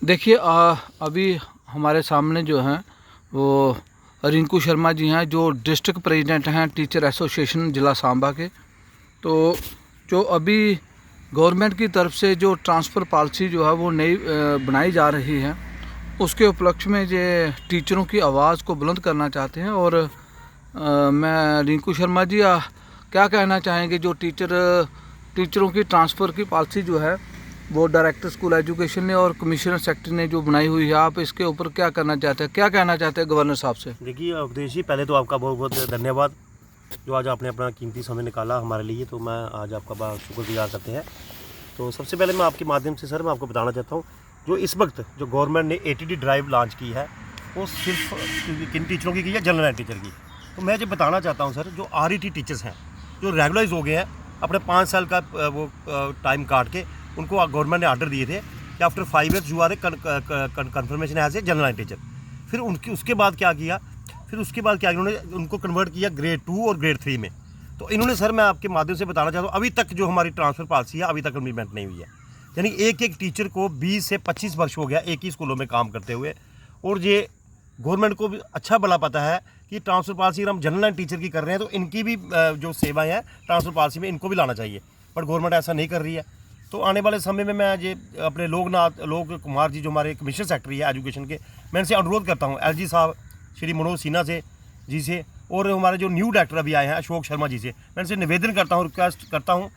देखिए अभी हमारे सामने जो हैं वो रिंकू शर्मा जी हैं, जो डिस्ट्रिक्ट प्रेसिडेंट हैं टीचर एसोसिएशन ज़िला सांबा के। तो जो अभी गवर्नमेंट की तरफ से जो ट्रांसफ़र पॉलिसी जो है वो नई बनाई जा रही है, उसके उपलक्ष्य में ये टीचरों की आवाज़ को बुलंद करना चाहते हैं। और मैं रिंकू शर्मा जी क्या कहना चाहेंगे, जो टीचरों की ट्रांसफ़र की पॉलिसी जो है वो डायरेक्टर स्कूल एजुकेशन ने और कमिश्नर सेक्रेटरी ने जो बनाई हुई है, आप इसके ऊपर क्या करना चाहते हैं, क्या कहना चाहते हैं गवर्नर साहब से? देखिए अवधेश जी, पहले तो आपका बहुत बहुत धन्यवाद जो आज आपने अपना कीमती समय निकाला हमारे लिए, तो मैं आज आपका बहुत शुक्रगुजार करते हैं। तो सबसे पहले मैं आपके माध्यम से सर मैं आपको बताना चाहता हूँ, जो इस वक्त जो गवर्नमेंट ने ATD ड्राइव लॉन्च की है वो सिर्फ किन टीचरों की है, जनरल लाइन टीचर की। तो मैं जो बताना चाहता हूँ सर, जो RET टीचर्स हैं जो रेगुलराइज हो गए हैं अपने 5 साल का वो टाइम काट के, उनको गवर्नमेंट ने ऑर्डर दिए थे कि after 5 years you are a confirmation as a general line teacher. फिर उसके बाद क्या किया, इन्होंने उनको कन्वर्ट किया ग्रेड 2 और ग्रेड 3 में। तो इन्होंने सर मैं आपके माध्यम से बताना चाहता हूँ, अभी तक जो हमारी ट्रांसफ़र पॉलिसी है अभी तक इम्प्लीमेंट नहीं हुई है। यानी एक टीचर को 20 से 25 वर्ष हो गया एक ही स्कूलों में काम करते हुए, और ये गवर्नमेंट को भी अच्छा भला पता है कि ट्रांसफ़र पॉलिसी अगर हम जनरल लाइन टीचर की कर रहे हैं तो इनकी भी जो सेवाएं हैं ट्रांसफ़र पॉलिसी में इनको भी लाना चाहिए, पर गवर्नमेंट ऐसा नहीं कर रही है। तो आने वाले समय में मैं ये अपने लोक कुमार जी जो हमारे कमिश्नर सेक्रेटरी है एजुकेशन के, मैं इनसे अनुरोध करता हूँ LG साहब श्री मनोज सिन्हा से और हमारे जो न्यू डायरेक्टर अभी आए हैं अशोक शर्मा जी से, मैं इनसे निवेदन करता हूँ, रिक्वेस्ट करता हूँ,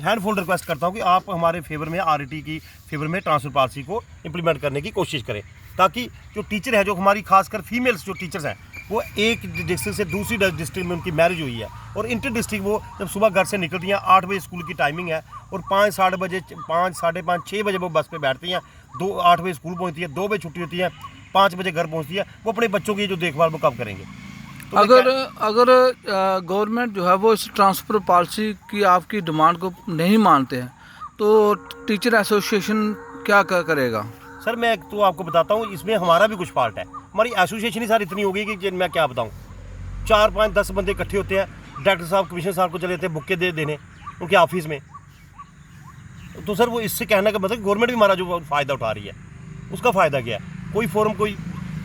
हैंडफोल्ड रिक्वेस्ट करता हूँ कि आप हमारे फेवर में RET की फेवर में ट्रांसफ़र पॉलिसी को इम्प्लीमेंट करने की कोशिश करें, ताकि जो टीचर है, जो हमारी खासकर फीमेल्स जो टीचर्स हैं, वो एक डिस्ट्रिक्ट से दूसरी डिस्ट्रिक्ट में उनकी मैरिज हुई है और इंटर डिस्ट्रिक्ट वो जब सुबह घर से निकलती हैं 8 बजे स्कूल की टाइमिंग है और 5 साढ़े बजे 5 साढ़े 5 6 बजे वो बस पे बैठती हैं, 8 बजे स्कूल पहुंचती है, 2 बजे छुट्टी होती है, 5 बजे घर पहुंचती है। वो अपने बच्चों की जो देखभाल वो कब करेंगे? तो अगर गवर्नमेंट जो है वो इस ट्रांसफ़र पॉलिसी की आपकी डिमांड को नहीं मानते हैं तो टीचर एसोसिएशन क्या करेगा? सर मैं तो आपको बताता हूँ, इसमें हमारा भी कुछ पार्ट है। हमारी एसोसिएशन ही सर इतनी हो गई कि मैं क्या बताऊँ, 4 5 10 बंदे इकट्ठे होते हैं, डायरेक्टर साहब कमिश्नर साहब को चले जाते हैं बुक्के देने उनके ऑफिस में। तो सर वो इससे कहने का मतलब गवर्नमेंट भी हमारा जो फ़ायदा उठा रही है, उसका फ़ायदा क्या है? कोई फोरम, कोई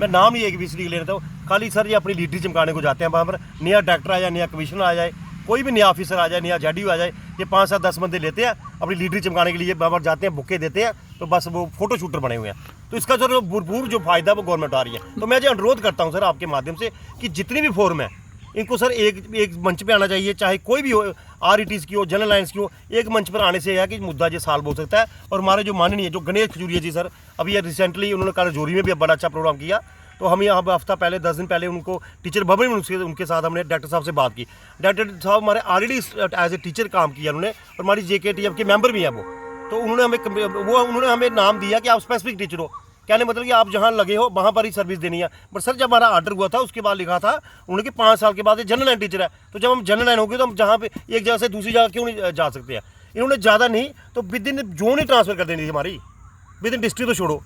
मैं नाम ही एक भी इसलिए ले रहा हूँ, खाली सर ये अपनी लीडरी चमकाने को जाते हैं। वहाँ पर नया डायरेक्टर आ जाए, नया कमिश्नर आ जाए, कोई भी नया ऑफिसर आ जाए, नया JDU आ जाए, ये 5 7 10 बंदे लेते हैं अपनी लीडरी चमकाने के लिए, बाहर जाते हैं बुक्के देते हैं, तो बस वो फोटो शूटर बने हुए हैं। तो इसका जो भरपूर जो फायदा वो गवर्नमेंट आ रही है। तो मैं जो अनुरोध करता हूँ सर आपके माध्यम से कि जितनी भी फोरम है इनको सर एक मंच पे आना चाहिए, चाहे कोई भी हो, RETs की हो, जनरल लाइन्स की हो, एक मंच पर आने से है कि मुद्दा ये सॉल्व हो सकता है। और हमारे जो माननीय जो गणेश खजूरिया जी सर, अभी ये रिसेंटली उन्होंने कारजोरी में भी बड़ा अच्छा प्रोग्राम किया, तो हम यहाँ हफ्ता पहले 10 दिन पहले उनको टीचर भवन में उनके साथ हमने डायरेक्टर साहब से बात की। डायरेक्टर साहब हमारे ऑलरेडी एज ए टीचर काम किया उन्होंने, और हमारी JKTF के मेंबर भी हैं वो। तो उन्होंने हमें नाम दिया कि आप स्पेसिफिक टीचर हो, कहने मतलब कि आप जहाँ लगे हो वहाँ पर ही सर्विस देनी है। बट सर जब हमारा ऑर्डर हुआ था उसके बाद लिखा था उन्होंने कि 5 साल के बाद ये जनरल लाइन टीचर है। तो जब हम जनरल लाइन हो गए तो हम जहाँ पे एक जगह से दूसरी जगह क्यों नहीं जा सकते हैं? इन्होंने ज़्यादा नहीं तो with in zone he transfer कर देनी थी हमारी, विद इन डिस्ट्रिक्ट तो छोड़ो,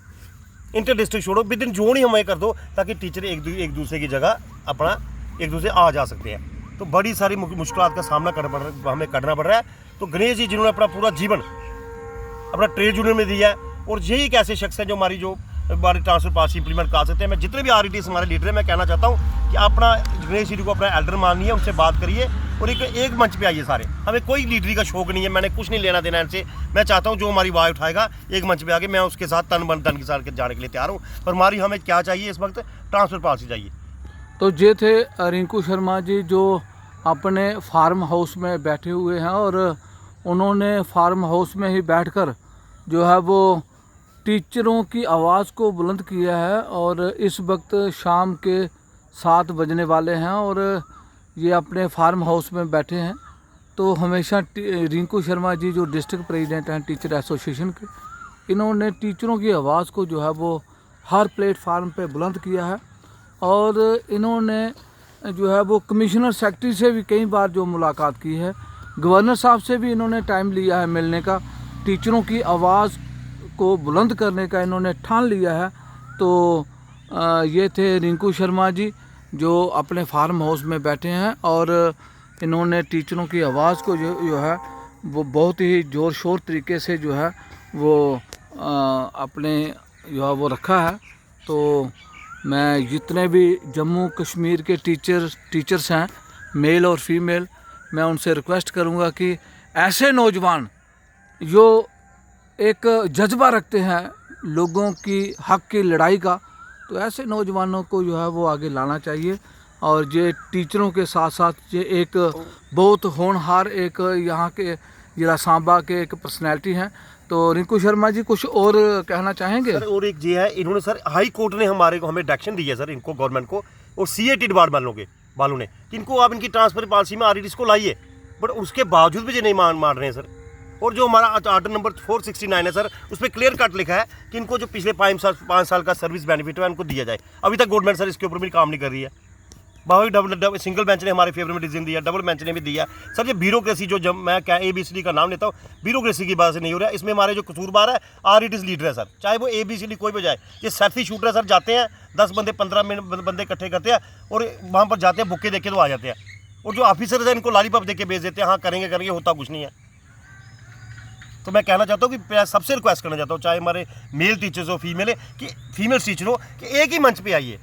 इंटर डिस्ट्रिक्ट छोड़ो, विद इन जोन ही हमें कर दो, ताकि टीचर एक दूसरे की जगह अपना एक दूसरे आ जा सकते हैं। तो बड़ी सारी मुश्किलात का सामना हमें करना पड़ रहा है। तो गणेश जी जिन्होंने अपना पूरा जीवन अपना ट्रेड यूनियन में दिया है, और यही एक ऐसे शख्स हैं जो हमारी ट्रांसफ़र पॉलिसी इंप्लीमेंट कर सकते हैं। मैं जितने भी RETs हमारे लीडर हैं, मैं कहना चाहता हूँ कि अपना गणेश जी को अपना एल्डर मानिए, उनसे बात करिए और एक मंच पे आइए सारे। हमें कोई लीडरी का शौक नहीं है, मैंने कुछ नहीं लेना देना इनसे। मैं चाहता हूँ जो हमारी आवाज़ उठाएगा एक मंच पे आके, मैं उसके साथ तन मन धन के साथ जाने के लिए तैयार हूँ। पर हमारी हमें क्या चाहिए इस वक्त? ट्रांसफ़र पॉलिसी चाहिए। तो ये थे रिंकू शर्मा जी, जो अपने फार्म हाउस में बैठे हुए हैं और उन्होंने फार्म हाउस में ही बैठकर जो है वो टीचरों की आवाज़ को बुलंद किया है। और इस वक्त शाम के 7 बजने वाले हैं और ये अपने फार्म हाउस में बैठे हैं। तो हमेशा रिंकू शर्मा जी जो डिस्ट्रिक्ट प्रेसिडेंट हैं टीचर एसोसिएशन के, इन्होंने टीचरों की आवाज़ को जो है वो हर प्लेटफार्म पे बुलंद किया है। और इन्होंने जो है वो कमिश्नर सेक्रेटरी से भी कई बार जो मुलाकात की है, गवर्नर साहब से भी इन्होंने टाइम लिया है मिलने का, टीचरों की आवाज़ को बुलंद करने का इन्होंने ठान लिया है। तो ये थे रिंकू शर्मा जी जो अपने फार्म हाउस में बैठे हैं और इन्होंने टीचरों की आवाज़ को जो है वो बहुत ही ज़ोर शोर तरीके से जो है वो अपने जो है वो रखा है। तो मैं जितने भी जम्मू कश्मीर के टीचर्स हैं, मेल और फीमेल, मैं उनसे रिक्वेस्ट करूंगा कि ऐसे नौजवान जो एक जज्बा रखते हैं लोगों की हक की लड़ाई का, तो ऐसे नौजवानों को जो है वो आगे लाना चाहिए। और ये टीचरों के साथ साथ ये एक बहुत होनहार एक यहाँ के जिला सांबा के एक पर्सनैलिटी हैं। तो रिंकू शर्मा जी कुछ और कहना चाहेंगे? सर और एक ये है, इन्होंने सर हाई कोर्ट ने हमें डायरेक्शन दी है सर, इनको गवर्नमेंट को और सीएटी डिपार्टमेंट वालों ने कि इनको आप इनकी ट्रांसफर पॉलिसी में आरईडीएस को लाइए, बट उसके बावजूद भी ये नहीं मान रहे हैं सर। और जो हमारा आर्डर नंबर 469 है सर, उस पर क्लियर कट लिखा है कि इनको जो पिछले 5 साल का सर्विस बेनिफिट है उनको दिया जाए। अभी तक गवर्नमेंट सर इसके ऊपर भी काम नहीं कर रही है। बाकी सिंगल बेंच ने हमारे फेवर में डिसीजन दिया, डबल बेंच ने भी दिया। सर ये ब्यूरोक्रेसी जो मैं क्या ABCD का नाम लेता हूँ, ब्यूरोक्रेसी की वजह से नहीं हो रहा है। इसमें हमारे जो कसूरबार है आरईडीएस लीडर है सर, चाहे वो ABCD कोई भी जाए। ये सेल्फी शूटर है सर, जाते हैं 10 बंदे 15 बंदे इकट्ठे करते हैं और वहाँ पर जाते हैं, बुक्के देके तो आ जाते हैं। और जो ऑफिसर है इनको लॉलीपॉप देके भेज देते हैं, हाँ करेंगे, होता कुछ नहीं है। तो मैं कहना चाहता हूँ कि मैं सबसे रिक्वेस्ट करना चाहता हूँ, चाहे हमारे मेल टीचर्स हो, फीमेल टीचर हो, कि एक ही मंच पे आइए,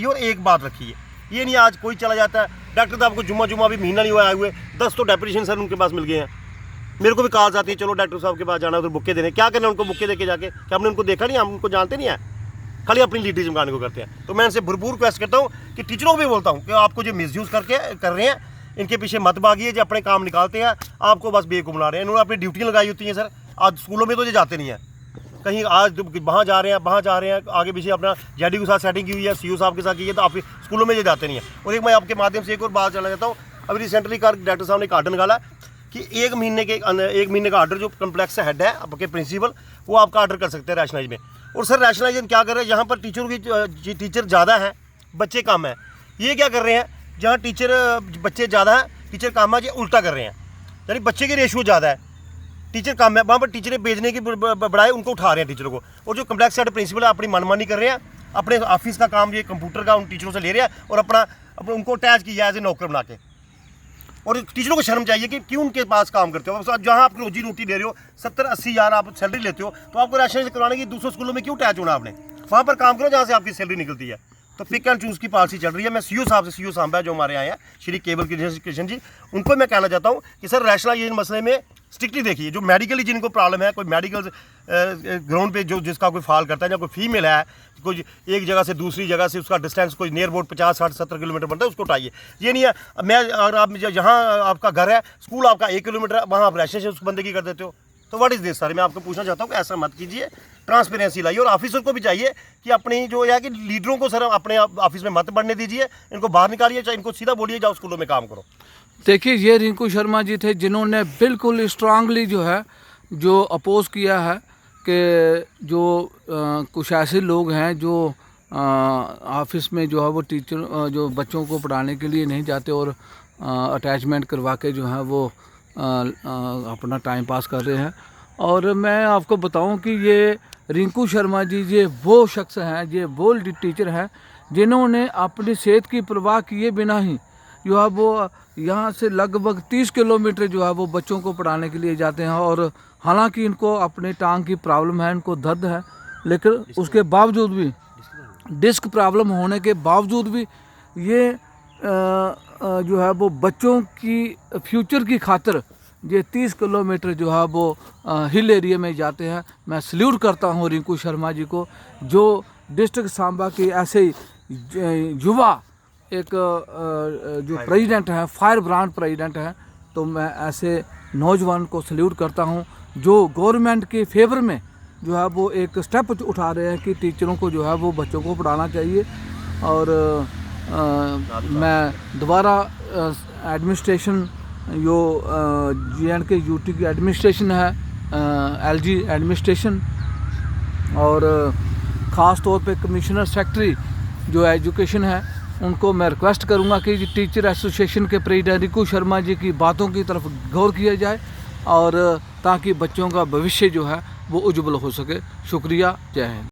और एक बात रखिए। ये नहीं आज कोई चला जाता है, डॉक्टर साहब को जुम्मा भी महीना नहीं हुआ आए हुए, 10 तो डेप्यूटेशन सर उनके पास मिल गए हैं। मेरे को भी कॉल्स आती है, चलो डॉक्टर साहब के पास जाना, उधर बुक्के देने। क्या करना उनको बुक्के देके जाके? क्या हमने उनको देखा नहीं, हम उनको जानते नहीं है, खाली अपनी लीडर चमकाने को करते हैं। तो मैं इनसे भरपूर रिक्वेस्ट करता हूँ कि टीचरों को भी बोलता हूँ कि आपको जो मिसयूज़ कर रहे हैं, इनके पीछे मत भागिए, जो अपने काम निकालते हैं, आपको बस बेवकूफ़ बना रहे हैं। इन्होंने अपनी ड्यूटियाँ लगाई होती हैं सर। आज स्कूलों में तो ये जाते नहीं हैं, कहीं आज वहाँ जा रहे हैं, आगे पीछे अपना जेडी के साथ सेटिंग की हुई है, सीओ साहब के साथ की है, तो आप स्कूलों में ये जाते नहीं हैं। और एक मैं आपके माध्यम से एक और बात चलना चाहता हूँ। अभी रिसेंटली डॉक्टर साहब ने एक आर्डर निकाला कि एक महीने का आर्डर जो कम्प्लेक्स हेड है आपके प्रिंसिपल, वो आपका ऑर्डर कर सकते हैं रैशनाइज में। और सर रैशनाइजेशन क्या कर रहे हैं, यहाँ पर टीचर ज़्यादा है, बच्चे कम हैं। ये क्या कर रहे हैं, जहाँ बच्चे ज़्यादा हैं, टीचर कम है, ये उल्टा कर रहे हैं। यानी बच्चे की रेशियो ज़्यादा है, टीचर कम है, वहाँ पर टीचरें भेजने की बड़ाई उनको उठा रहे हैं टीचरों को। और जो कम्प्लेक्स हेड प्रिंसिपल है अपनी मनमानी कर रहे हैं, अपने ऑफिस का काम ये कंप्यूटर का उन टीचरों से ले रहे हैं और अपना उनको अटैच किया एज ए नौकर बना के। और टीचरों को शर्म चाहिए कि क्यों उनके पास काम करते हो। जहाँ आप रोजी रोटी ले रहे हो, 70-80 हज़ार आप सैलरी लेते हो, तो आपको राशन करवाने की दूसरे स्कूलों में क्यों अटैच होना? आपने वहाँ पर काम करो जहाँ से आपकी सैलरी निकलती है। तो पिक एंड चूज़ की पॉलिसी चल रही है। मैं सीओ साहब से, सीओ सांबा जो हमारे आए हैं, श्री केवल कृष्ण जी, उनको मैं कहना चाहता हूँ कि सर रैशनलाइजेशन मसले में स्ट्रिक्टली देखिए। जो मेडिकली जिनको प्रॉब्लम है, कोई मेडिकल ग्राउंड पे जो जिसका कोई फॉल करता है, या कोई फीमेल है, कोई एक जगह से दूसरी जगह से उसका डिस्टेंस कोई नियर अबाउट 50, 60, 70 किलोमीटर बनता है, उसको उठाइए। ये नहीं है मैं अगर आप जहाँ आपका घर है, स्कूल आपका 1 किलोमीटर है, वहाँ आप रैशनलाइजेशन उस बंदे की कर देते हो। तो व्हाट इज़ दिस सर? मैं आपको पूछना चाहता हूँ कि ऐसा मत कीजिए, ट्रांसपेरेंसी लाइए। और ऑफिसर को भी चाहिए कि अपनी जो है कि लीडरों को सर अपने ऑफिस में मत बढ़ने दीजिए, इनको बाहर निकालिए, चाहे इनको सीधा बोलिए जाओ स्कूलों में काम करो। देखिए ये रिंकू शर्मा जी थे जिन्होंने बिल्कुल स्ट्रांगली जो है जो अपोज किया है कि जो कुछ ऐसे लोग हैं जो ऑफिस में जो है वो टीचर जो बच्चों को पढ़ाने के लिए नहीं जाते और अटैचमेंट करवा के जो है वो अपना टाइम पास कर रहे हैं। और मैं आपको बताऊं कि ये रिंकू शर्मा जी ये वो शख्स हैं, ये वो टीचर हैं जिन्होंने अपनी सेहत की परवाह किए बिना ही जो है वो यहाँ से लगभग 30 किलोमीटर जो है वो बच्चों को पढ़ाने के लिए जाते हैं। और हालांकि इनको अपने टांग की प्रॉब्लम है, इनको दर्द है, लेकिन उसके बावजूद भी डिस्क प्रॉब्लम होने के बावजूद भी ये जो है वो बच्चों की फ्यूचर की खातिर ये 30 किलोमीटर जो है वो हिल एरिया में जाते हैं। मैं सल्यूट करता हूँ रिंकू शर्मा जी को, जो डिस्ट्रिक्ट सांबा के ऐसे युवा एक जो प्रेसिडेंट हैं, फायर ब्रांड प्रेसिडेंट हैं। तो मैं ऐसे नौजवान को सल्यूट करता हूं जो गवर्नमेंट के फेवर में जो है वो एक स्टेप उठा रहे हैं कि टीचरों को जो है वो बच्चों को पढ़ाना चाहिए। और मैं दोबारा एडमिनिस्ट्रेशन जो JNK UT की एडमिनिस्ट्रेशन है, LG एडमिनिस्ट्रेशन, और ख़ास तौर पे कमिश्नर सेक्रेटरी जो एजुकेशन है, उनको मैं रिक्वेस्ट करूंगा कि टीचर एसोसिएशन के प्रेसिडेंट रिंकू शर्मा जी की बातों की तरफ गौर किया जाए और ताकि बच्चों का भविष्य जो है वो उज्जवल हो सके। शुक्रिया, जय हिंद।